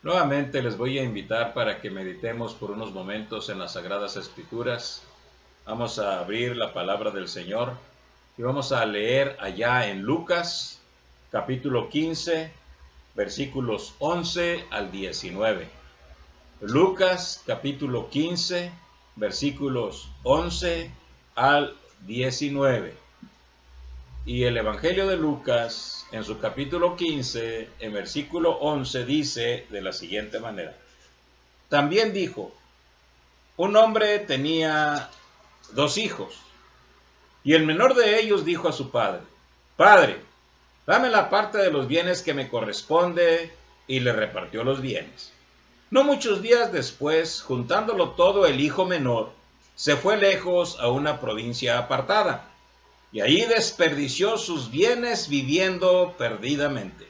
Nuevamente les voy a invitar para que meditemos por unos momentos en las Sagradas Escrituras. Vamos a abrir la palabra del Señor y vamos a leer allá en Lucas, capítulo 15, versículos 11 al 19. Lucas, capítulo 15, versículos 11 al 19. Y el Evangelio de Lucas, en su capítulo 15, en versículo 11, dice de la siguiente manera. También dijo, un hombre tenía 2 hijos, y el menor de ellos dijo a su padre, Padre, dame la parte de los bienes que me corresponde, y le repartió los bienes. No muchos días después, juntándolo todo, el hijo menor se fue lejos a una provincia apartada, y ahí desperdició sus bienes viviendo perdidamente.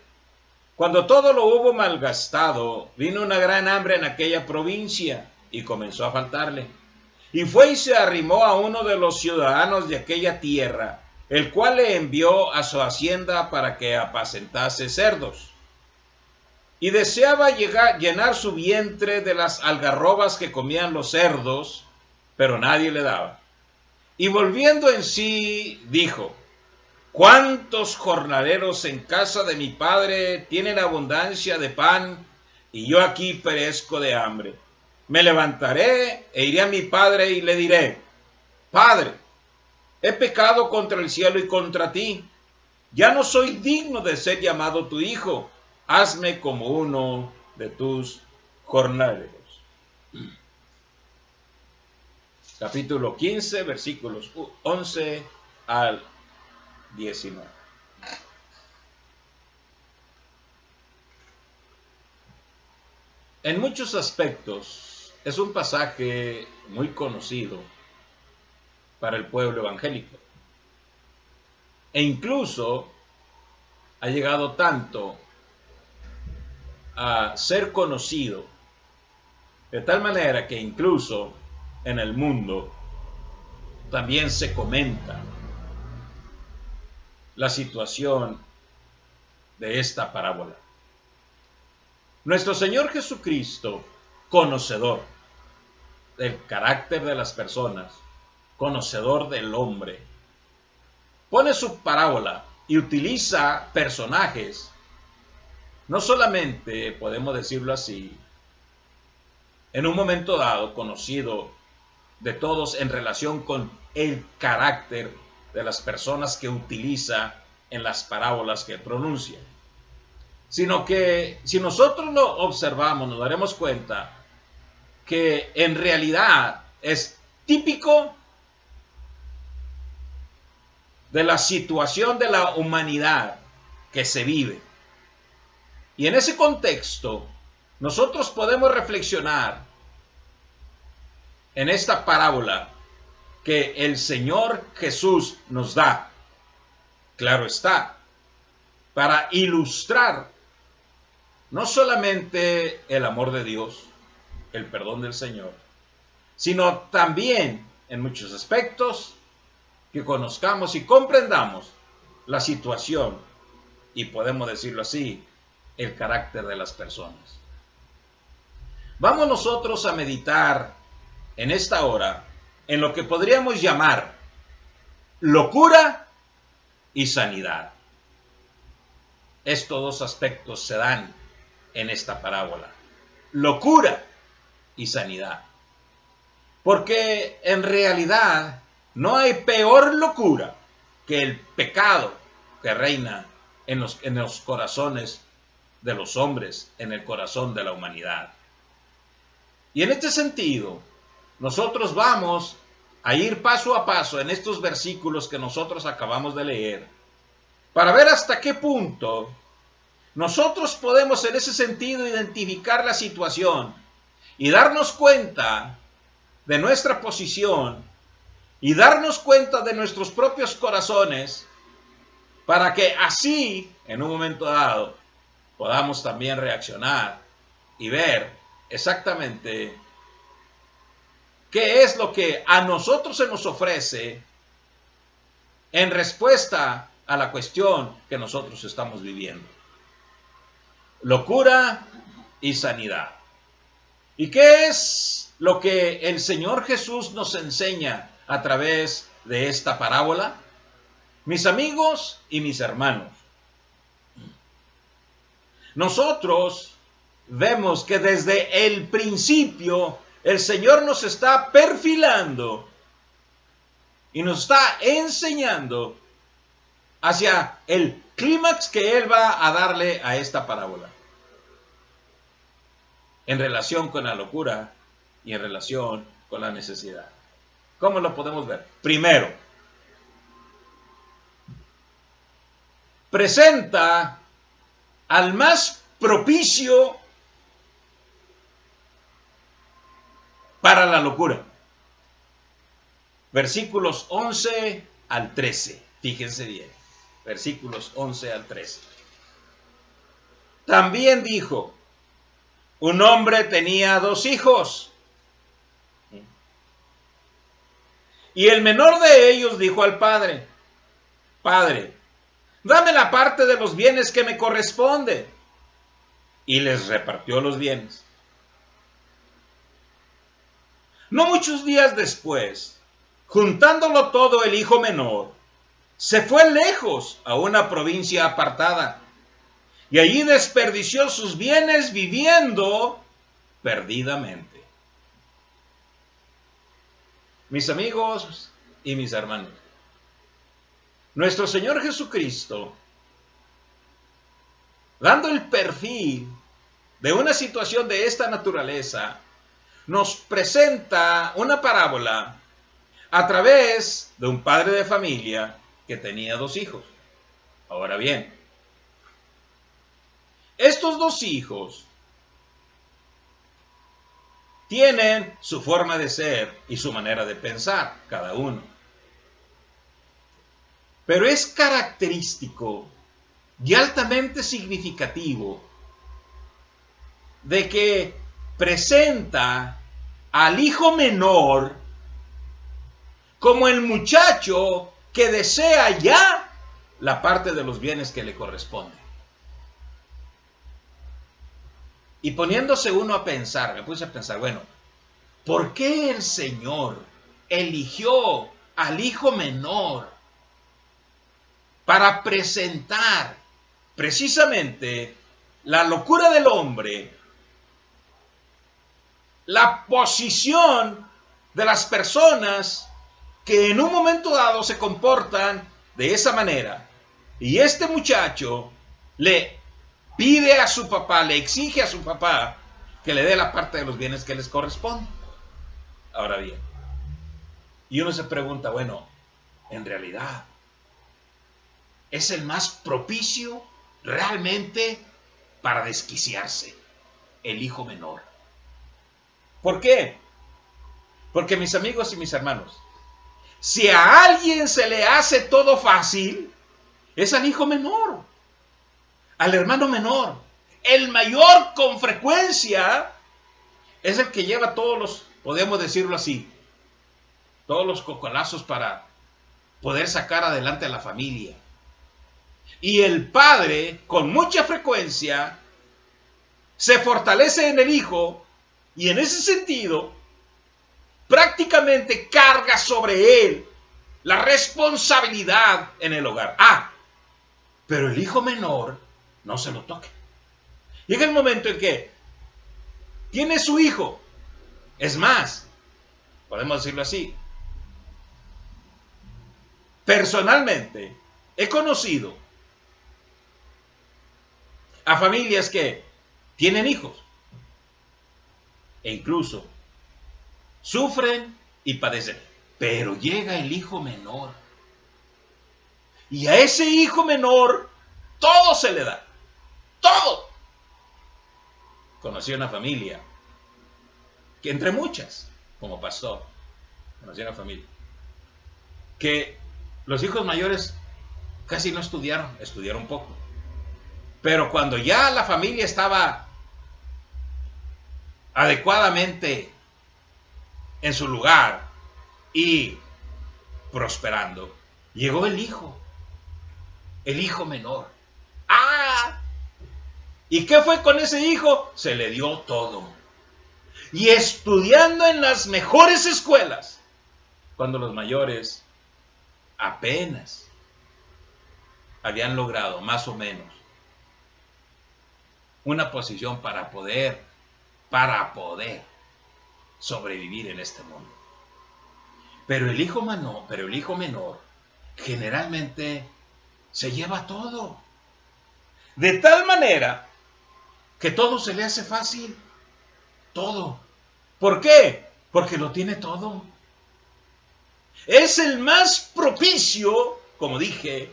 Cuando todo lo hubo malgastado, vino una gran hambre en aquella provincia y comenzó a faltarle. Y fue y se arrimó a uno de los ciudadanos de aquella tierra, el cual le envió a su hacienda para que apacentase cerdos. Y deseaba llenar su vientre de las algarrobas que comían los cerdos, pero nadie le daba. Y volviendo en sí, dijo, ¿cuántos jornaleros en casa de mi padre tienen abundancia de pan y yo aquí perezco de hambre? Me levantaré e iré a mi padre y le diré, Padre, he pecado contra el cielo y contra ti. Ya no soy digno de ser llamado tu hijo. Hazme como uno de tus jornaleros. Capítulo 15, versículos 11 al 19. En muchos aspectos es un pasaje muy conocido para el pueblo evangélico. E incluso ha llegado tanto a ser conocido de tal manera que incluso en el mundo también se comenta la situación de esta parábola. Nuestro Señor Jesucristo, conocedor del carácter de las personas, conocedor del hombre, pone su parábola y utiliza personajes, no solamente, podemos decirlo así, en un momento dado conocido de todos en relación con el carácter de las personas que utiliza en las parábolas que pronuncia, sino que si nosotros lo observamos nos daremos cuenta que en realidad es típico de la situación de la humanidad que se vive. Y en ese contexto, nosotros podemos reflexionar en esta parábola que el Señor Jesús nos da, claro está, para ilustrar no solamente el amor de Dios, el perdón del Señor, sino también en muchos aspectos que conozcamos y comprendamos la situación y podemos decirlo así, el carácter de las personas. Vamos nosotros a meditar en esta hora en lo que podríamos llamar locura y sanidad. Estos dos aspectos se dan en esta parábola, locura y sanidad. Porque en realidad no hay peor locura que el pecado que reina en los corazones de los hombres, en el corazón de la humanidad. Y en este sentido, nosotros vamos a ir paso a paso en estos versículos que nosotros acabamos de leer, para ver hasta qué punto nosotros podemos en ese sentido identificar la situación y darnos cuenta de nuestra posición y darnos cuenta de nuestros propios corazones, para que así, en un momento dado, podamos también reaccionar y ver exactamente qué es lo que a nosotros se nos ofrece en respuesta a la cuestión que nosotros estamos viviendo. Locura y sanidad. ¿Y qué es lo que el Señor Jesús nos enseña a través de esta parábola? Mis amigos y mis hermanos, nosotros vemos que desde el principio el Señor nos está perfilando y nos está enseñando hacia el clímax que Él va a darle a esta parábola, en relación con la locura y en relación con la necesidad. ¿Cómo lo podemos ver? Primero, presenta al más propicio para la locura. Versículos 11 al 13. Fíjense bien. Versículos 11 al 13. También dijo, un hombre tenía 2 hijos. Y el menor de ellos dijo al padre, Padre, dame la parte de los bienes que me corresponde. Y les repartió los bienes. No muchos días después, juntándolo todo el hijo menor, se fue lejos a una provincia apartada y allí desperdició sus bienes viviendo perdidamente. Mis amigos y mis hermanos, nuestro Señor Jesucristo, dando el perfil de una situación de esta naturaleza, nos presenta una parábola a través de un padre de familia que tenía 2 hijos. Ahora bien, estos 2 hijos tienen su forma de ser y su manera de pensar, cada uno. Pero es característico y altamente significativo de que presenta al hijo menor como el muchacho que desea ya la parte de los bienes que le corresponde. Y poniéndose uno a pensar, me puse a pensar, bueno, ¿por qué el Señor eligió al hijo menor para presentar precisamente la locura del hombre, la posición de las personas que en un momento dado se comportan de esa manera? Y este muchacho le pide a su papá, le exige a su papá que le dé la parte de los bienes que les corresponde. Ahora bien, y uno se pregunta, bueno, en realidad, ¿es el más propicio realmente para desquiciarse el hijo menor? ¿Por qué? Porque, mis amigos y mis hermanos, si a alguien se le hace todo fácil, es al hijo menor, al hermano menor. El mayor con frecuencia es el que lleva todos los, podemos decirlo así, todos los cocolazos para poder sacar adelante a la familia. Y el padre, con mucha frecuencia, se fortalece en el hijo y en ese sentido prácticamente carga sobre él la responsabilidad en el hogar. Pero el hijo menor no se lo toque. Llega el momento en que tiene su hijo. Es más, podemos decirlo así, personalmente he conocido a familias que tienen hijos e incluso sufren y padecen, pero llega el hijo menor y a ese hijo menor todo se le da, todo. Conocí una familia que, entre muchas, como pastor, conocí una familia que los hijos mayores casi no estudiaron poco, pero cuando ya la familia estaba adecuadamente en su lugar y prosperando, llegó el hijo menor. ¿Y qué fue con ese hijo? Se le dio todo. Y estudiando en las mejores escuelas, cuando los mayores apenas habían logrado más o menos una posición para poder sobrevivir en este mundo. Pero el hijo menor generalmente se lleva todo. De tal manera que todo se le hace fácil. Todo. ¿Por qué? Porque lo tiene todo. Es el más propicio, como dije,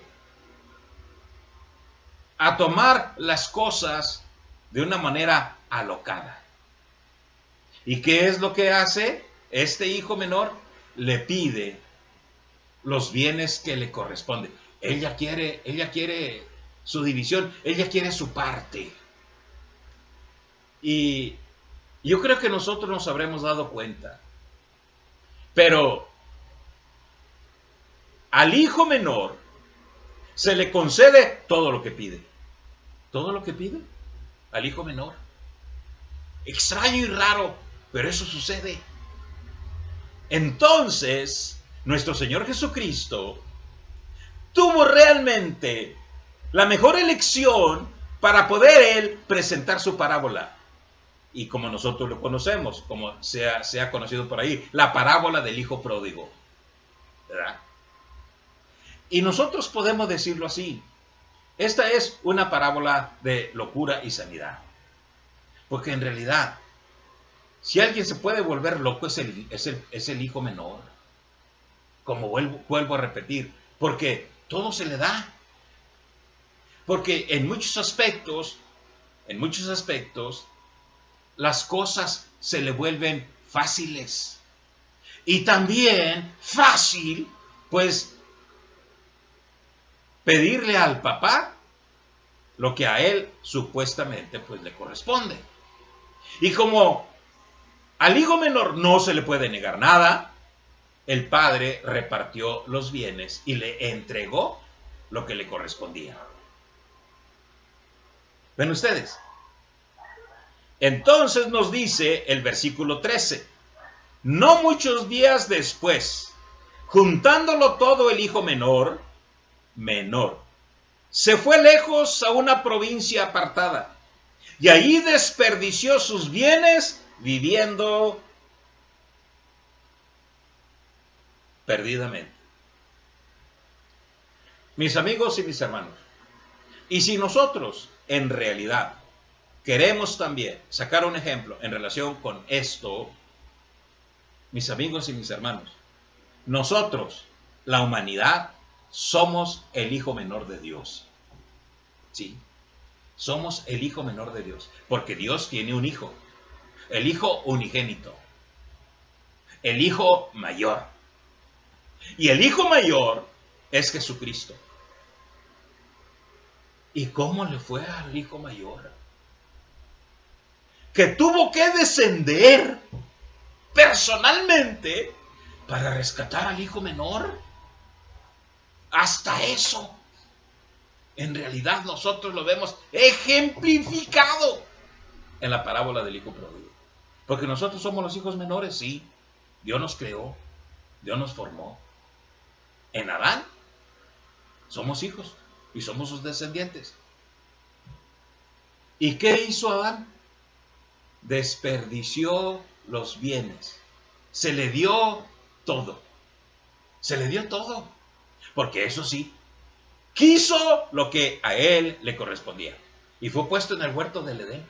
a tomar las cosas de una manera alocada. ¿Y qué es lo que hace? Este hijo menor le pide los bienes que le corresponden. Ella quiere su división, ella quiere su parte. Y yo creo que nosotros nos habremos dado cuenta. Pero al hijo menor se le concede todo lo que pide. Todo lo que pide al hijo menor. Extraño y raro, pero eso sucede. Entonces, nuestro Señor Jesucristo tuvo realmente la mejor elección para poder Él presentar su parábola. Y como nosotros lo conocemos, como se ha conocido por ahí, la parábola del hijo pródigo. ¿Verdad? Y nosotros podemos decirlo así. Esta es una parábola de locura y sanidad. Porque en realidad, si alguien se puede volver loco es el hijo menor. Como vuelvo a repetir, porque todo se le da. Porque en muchos aspectos, las cosas se le vuelven fáciles. Y también fácil, pues, pedirle al papá lo que a él supuestamente pues le corresponde. Y como al hijo menor no se le puede negar nada, el padre repartió los bienes y le entregó lo que le correspondía. ¿Ven ustedes? Entonces nos dice el versículo 13, no muchos días después, juntándolo todo el hijo menor, se fue lejos a una provincia apartada y allí desperdició sus bienes viviendo perdidamente. Mis amigos y mis hermanos, y si nosotros en realidad queremos también sacar un ejemplo en relación con esto, mis amigos y mis hermanos, nosotros, la humanidad, somos el hijo menor de Dios. Sí, somos el hijo menor de Dios, porque Dios tiene un hijo, el hijo unigénito, el hijo mayor. Y el hijo mayor es Jesucristo. ¿Y cómo le fue al hijo mayor? Que tuvo que descender personalmente para rescatar al hijo menor. Hasta eso, en realidad nosotros lo vemos ejemplificado en la parábola del hijo pródigo. Porque nosotros somos los hijos menores, sí. Dios nos creó, Dios nos formó. En Adán somos hijos y somos sus descendientes. ¿Y qué hizo Adán? Desperdició los bienes. Se le dio todo. Se le dio todo. Porque eso sí, quiso lo que a él le correspondía. Y fue puesto en el huerto del Edén.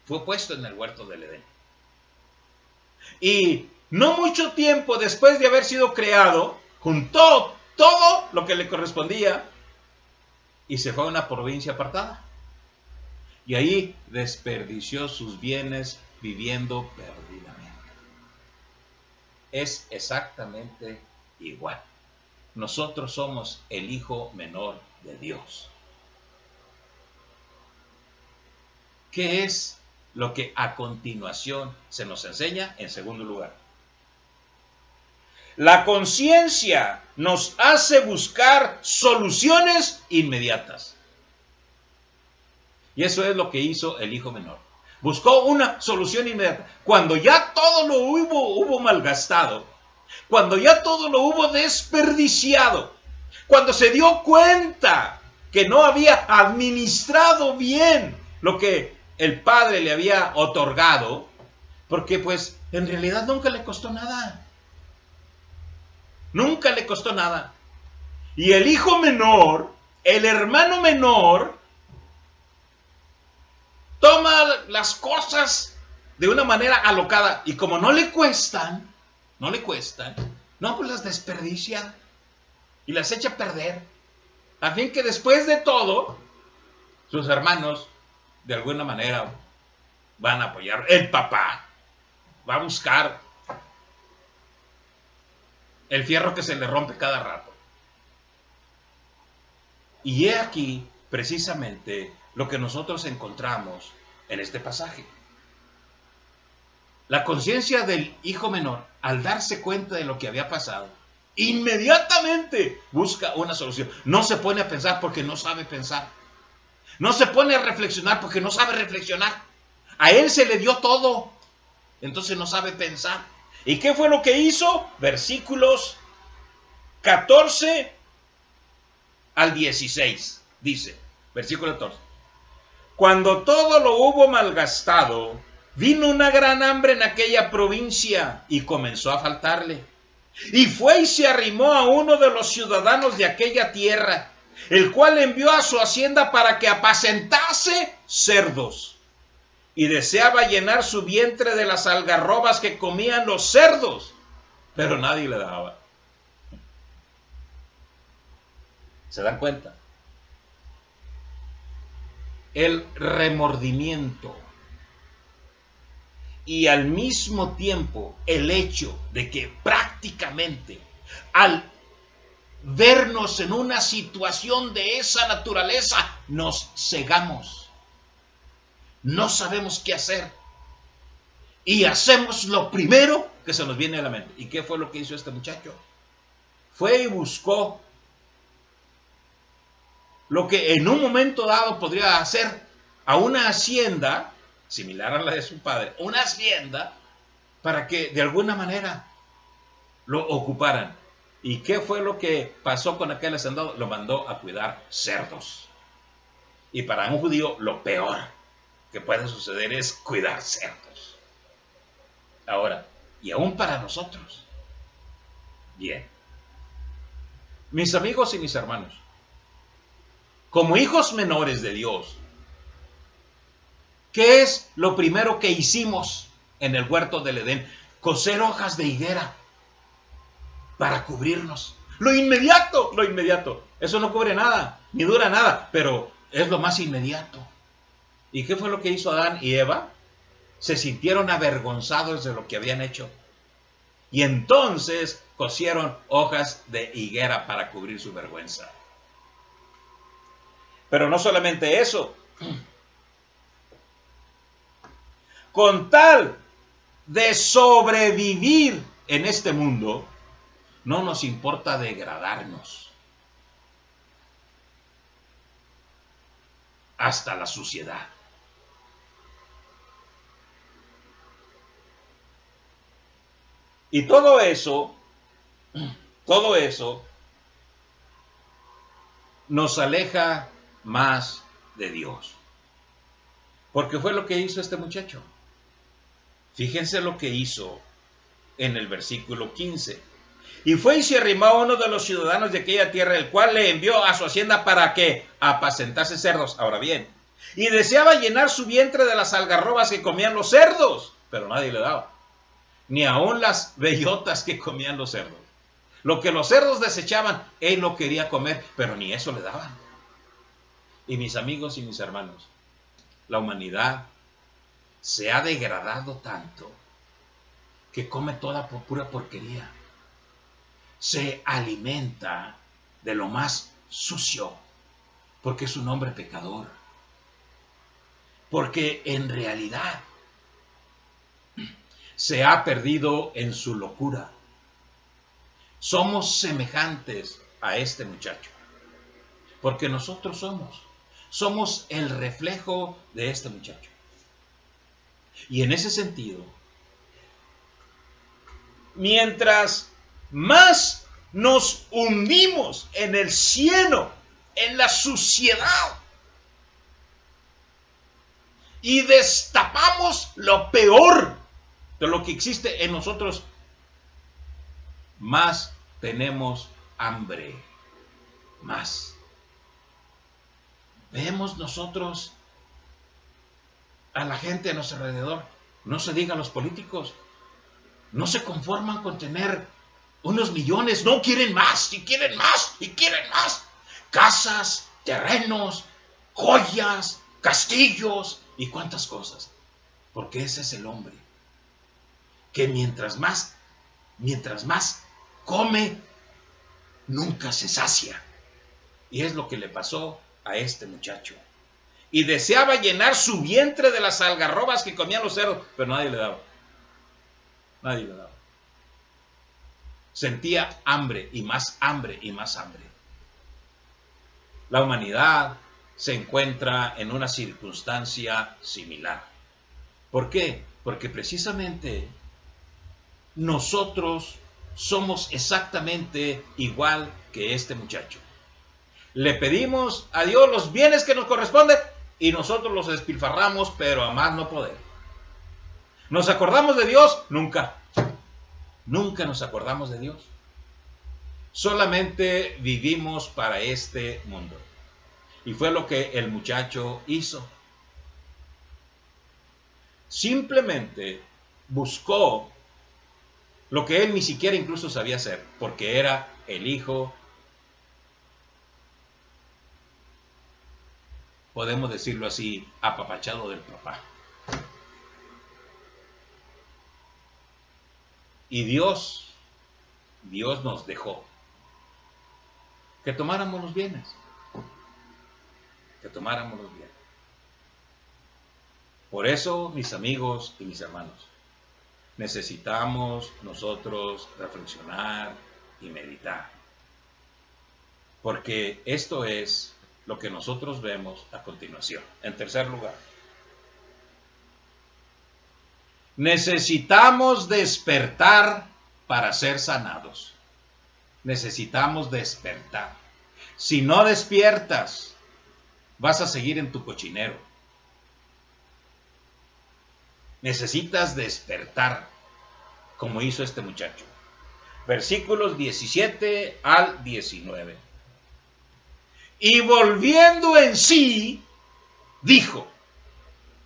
Fue puesto en el huerto del Edén. Y no mucho tiempo después de haber sido creado, juntó todo lo que le correspondía y se fue a una provincia apartada. Y ahí desperdició sus bienes viviendo perdidamente. Es exactamente igual. Nosotros somos el hijo menor de Dios. ¿Qué es lo que a continuación se nos enseña? En segundo lugar, la conciencia nos hace buscar soluciones inmediatas. Y eso es lo que hizo el hijo menor. Buscó una solución inmediata. Cuando ya todo lo hubo malgastado, cuando ya todo lo hubo desperdiciado, cuando se dio cuenta que no había administrado bien lo que el padre le había otorgado, porque pues en realidad nunca le costó nada. Nunca le costó nada. Y el hijo menor, el hermano menor, toma las cosas de una manera alocada. Y como no le cuestan, no, pues las desperdicia y las echa a perder. A fin que después de todo, sus hermanos, de alguna manera, van a apoyar. El papá va a buscar el fierro que se le rompe cada rato. Y he aquí, precisamente, lo que nosotros encontramos en este pasaje. La conciencia del hijo menor, al darse cuenta de lo que había pasado, inmediatamente busca una solución. No se pone a pensar porque no sabe pensar. No se pone a reflexionar porque no sabe reflexionar. A él se le dio todo, entonces no sabe pensar. ¿Y qué fue lo que hizo? Versículos 14 al 16, dice, versículo 14. Cuando todo lo hubo malgastado, vino una gran hambre en aquella provincia y comenzó a faltarle. Y fue y se arrimó a uno de los ciudadanos de aquella tierra, el cual envió a su hacienda para que apacentase cerdos. Y deseaba llenar su vientre de las algarrobas que comían los cerdos, pero nadie le daba. ¿Se dan cuenta? El remordimiento y al mismo tiempo el hecho de que prácticamente al vernos en una situación de esa naturaleza nos cegamos, no sabemos qué hacer y hacemos lo primero que se nos viene a la mente. ¿Y qué fue lo que hizo este muchacho? Fue y buscó lo que en un momento dado podría hacer a una hacienda similar a la de su padre, una hacienda para que de alguna manera lo ocuparan. ¿Y qué fue lo que pasó con aquel hacendado? Lo mandó a cuidar cerdos. Y para un judío lo peor que puede suceder es cuidar cerdos. Ahora, y aún para nosotros. Bien. Mis amigos y mis hermanos, como hijos menores de Dios, ¿qué es lo primero que hicimos en el huerto del Edén? Coser hojas de higuera para cubrirnos. Lo inmediato. Eso no cubre nada, ni dura nada, pero es lo más inmediato. ¿Y qué fue lo que hizo Adán y Eva? Se sintieron avergonzados de lo que habían hecho. Y entonces cosieron hojas de higuera para cubrir su vergüenza. Pero no solamente eso. Con tal de sobrevivir en este mundo, no nos importa degradarnos hasta la suciedad. Y todo eso nos aleja más de Dios. Porque fue lo que hizo este muchacho. Fíjense lo que hizo en el versículo 15. Y fue y se arrimó a uno de los ciudadanos de aquella tierra, el cual le envió a su hacienda para que apacentase cerdos. Ahora bien, y deseaba llenar su vientre de las algarrobas que comían los cerdos, pero nadie le daba. Ni aun las bellotas que comían los cerdos. Lo que los cerdos desechaban, él lo quería comer, pero ni eso le daban. Y mis amigos y mis hermanos, la humanidad se ha degradado tanto que come toda pura porquería. Se alimenta de lo más sucio, porque es un hombre pecador. Porque en realidad se ha perdido en su locura. Somos semejantes a este muchacho, porque nosotros somos somos el reflejo de este muchacho. Y en ese sentido, mientras más nos hundimos en el cieno, en la suciedad, y destapamos lo peor de lo que existe en nosotros, más tenemos hambre. Más. Vemos nosotros a la gente a nuestro alrededor, no se diga los políticos, no se conforman con tener unos millones, no, quieren más, y quieren más, y quieren más. Casas, terrenos, joyas, castillos y cuántas cosas. Porque ese es el hombre, que mientras más come, nunca se sacia. Y es lo que le pasó a este muchacho. Y deseaba llenar su vientre de las algarrobas que comían los cerdos, pero nadie le daba. Nadie le daba. Sentía hambre y más hambre y más hambre. La humanidad se encuentra en una circunstancia similar. ¿Por qué? Porque precisamente nosotros somos exactamente igual que este muchacho. Le pedimos a Dios los bienes que nos corresponden y nosotros los despilfarramos, pero a más no poder. ¿Nos acordamos de Dios? Nunca. Nunca nos acordamos de Dios. Solamente vivimos para este mundo. Y fue lo que el muchacho hizo. Simplemente buscó lo que él ni siquiera incluso sabía hacer, porque era el hijo, podemos decirlo así, apapachado del papá. Y Dios nos dejó que tomáramos los bienes. Que tomáramos los bienes. Por eso, mis amigos y mis hermanos, necesitamos nosotros reflexionar y meditar. Porque esto es lo que nosotros vemos a continuación. En tercer lugar, necesitamos despertar para ser sanados. Necesitamos despertar. Si no despiertas, vas a seguir en tu cochinero. Necesitas despertar, como hizo este muchacho. Versículos 17 al 19. Y volviendo en sí, dijo: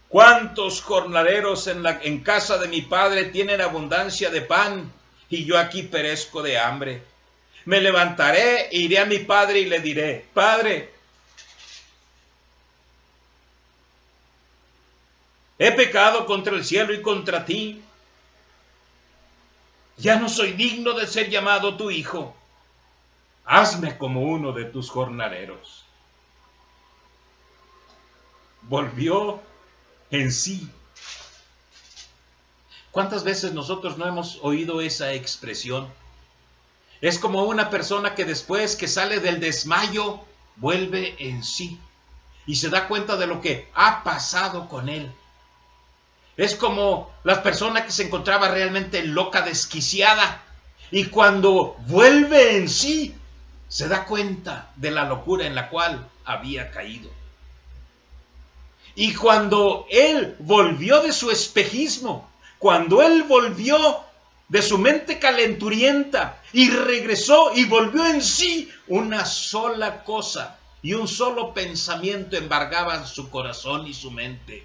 ¿cuántos jornaleros en casa de mi padre tienen abundancia de pan, y yo aquí perezco de hambre? Me levantaré e iré a mi padre y le diré: Padre, he pecado contra el cielo y contra ti. Ya no soy digno de ser llamado tu hijo. Hazme como uno de tus jornaleros. Volvió en sí. ¿Cuántas veces nosotros no hemos oído esa expresión? Es como una persona que después que sale del desmayo, vuelve en sí y se da cuenta de lo que ha pasado con él. Es como la persona que se encontraba realmente loca, desquiciada, y cuando vuelve en sí, se da cuenta de la locura en la cual había caído. Y cuando él volvió de su espejismo, cuando él volvió de su mente calenturienta y regresó y volvió en sí, una sola cosa y un solo pensamiento embargaban su corazón y su mente: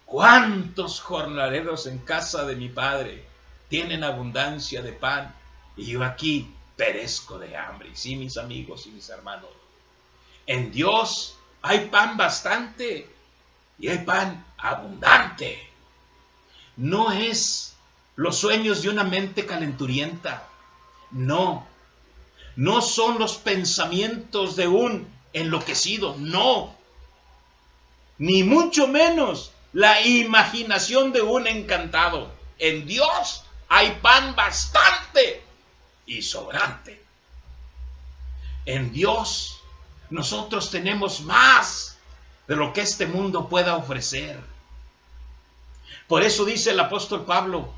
¿cuántos jornaleros en casa de mi padre tienen abundancia de pan, y yo aquí perezco de hambre? Sí, mis amigos y mis hermanos, en Dios hay pan bastante y hay pan abundante. No es los sueños de una mente calenturienta. No son los pensamientos de un enloquecido. No, ni mucho menos la imaginación de un encantado. En Dios hay pan bastante y sobrante. En Dios nosotros tenemos más de lo que este mundo pueda ofrecer. Por eso dice el apóstol Pablo,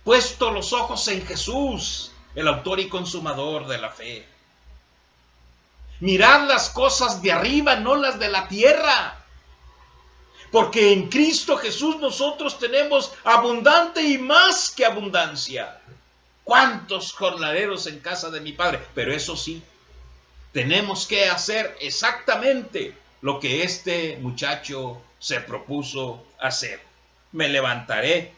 puesto los ojos en Jesús, el autor y consumador de la fe. Mirad las cosas de arriba, no las de la tierra. Porque en Cristo Jesús nosotros tenemos abundante y más que abundancia. ¿Cuántos jornaleros en casa de mi Padre? Pero eso sí, tenemos que hacer exactamente lo que este muchacho se propuso hacer. Me levantaré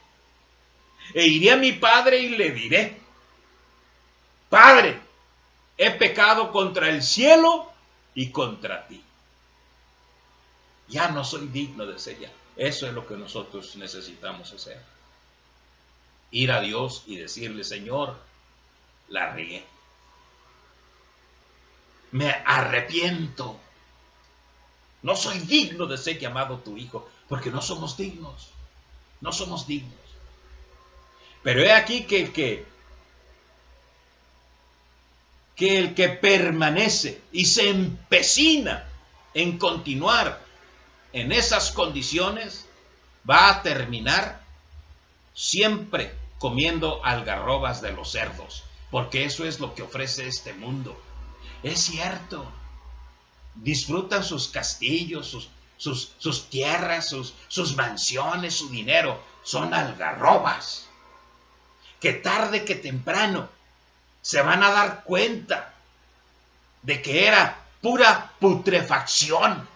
e iré a mi Padre y le diré, Padre, he pecado contra el cielo y contra ti. Ya no soy digno de ser ya. Eso es lo que nosotros necesitamos hacer. Ir a Dios y decirle, Señor, la regué. Me arrepiento. No soy digno de ser llamado tu hijo, porque no somos dignos. No somos dignos. Pero he aquí que el que permanece y se empecina en continuar en esas condiciones va a terminar siempre comiendo algarrobas de los cerdos, porque eso es lo que ofrece este mundo. Es cierto, disfrutan sus castillos, sus tierras, sus mansiones, su dinero, son algarrobas, que tarde que temprano se van a dar cuenta de que era pura putrefacción,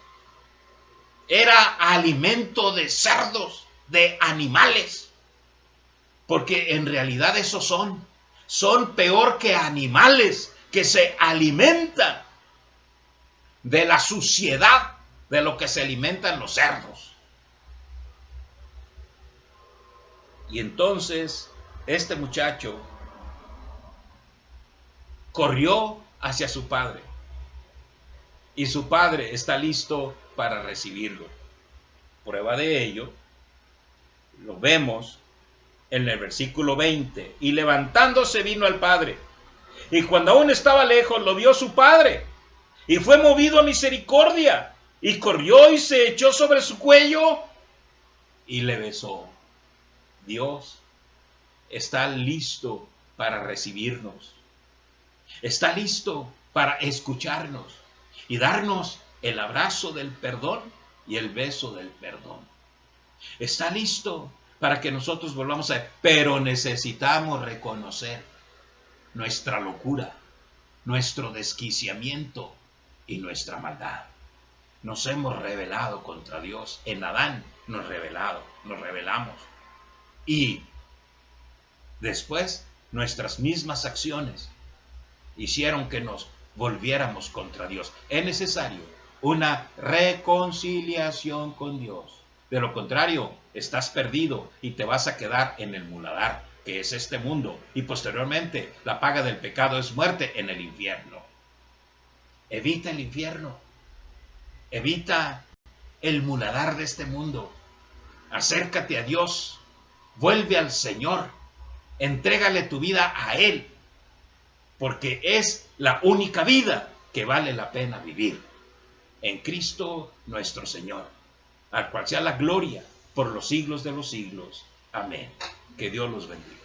era alimento de cerdos, de animales, porque en realidad esos son peor que animales que se alimentan de la suciedad de lo que se alimentan los cerdos. Y entonces este muchacho corrió hacia su padre y su padre está listo para recibirlo. Prueba de ello lo vemos en el versículo 20. Y levantándose vino al padre, y cuando aún estaba lejos lo vio su padre, y fue movido a misericordia, y corrió y se echó sobre su cuello y le besó. Dios está listo para recibirnos, está listo para escucharnos y darnos el abrazo del perdón y el beso del perdón. Está listo para que nosotros volvamos a él, pero necesitamos reconocer nuestra locura, nuestro desquiciamiento y nuestra maldad. Nos hemos rebelado contra Dios. En Adán nos rebelamos. Y después nuestras mismas acciones hicieron que nos volviéramos contra Dios. Es necesario una reconciliación con Dios. De lo contrario, estás perdido y te vas a quedar en el muladar, que es este mundo. Y posteriormente, la paga del pecado es muerte en el infierno. Evita el infierno. Evita el muladar de este mundo. Acércate a Dios. Vuelve al Señor. Entrégale tu vida a Él. Porque es la única vida que vale la pena vivir. En Cristo nuestro Señor, al cual sea la gloria por los siglos de los siglos. Amén. Que Dios los bendiga.